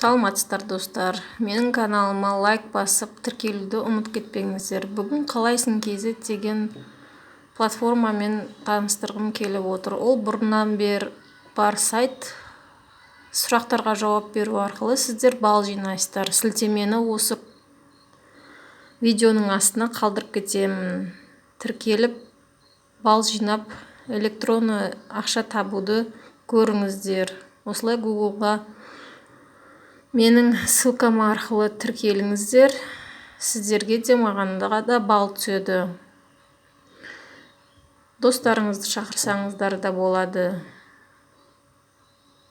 Саламатсыздар достар, менің каналыма лайк басып тіркелуді ұмытып кетпеңіздер. Бүгін қалайсың KZ деген платформамен таныстырғым келіп отыр. Ол бұрыннан бар сайт. Сұрақтарға жауап беру арқылы сіздер балл жинайсыздар. Сілтемені осы видеоның астына қалдырып кетемін. Тіркеліп балл жинап электронды ақша табуды көріңіздер. Осылай Google-ға менің ссылкам арқылы тіркеліңіздер. Сіздерге де мағандаға да балл түседі. Достарыңызды шақырсаңыздар да болады.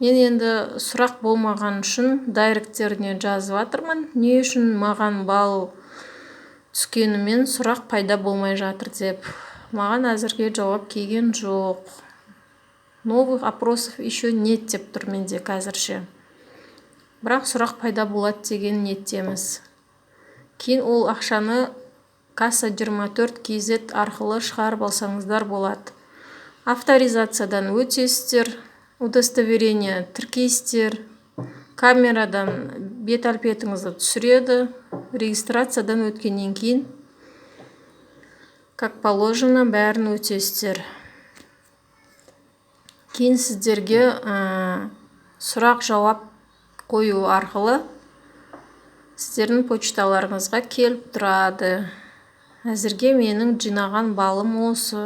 Мен енді сұрақ болмаған үшін дайректеріне жазып жатырмын. Не үшін маған балл түскенімен сұрақ пайда болмай жатыр деп. Маған әзірге жауап келген жоқ. Новых опросов еще нет деп тұр менде қазірше. Бірақ сұрақ пайда болады деген ниеттеміз. Кейін ол ақшаны касса 24 KZ арқылы шығарып алсаңыздар болады. Авторизациядан өтесіздер, удостоверение тіркейсіздер, камерадан бет әлпетіңізді түсіреді, регистрациядан өткеннен кейін как положено бәрін өтесіздер. Кейін сіздерге сұрақ жауап қою арқылы сіздердің почталарыңызға келіп тұрады. Әзірге менің жинаған балым осы.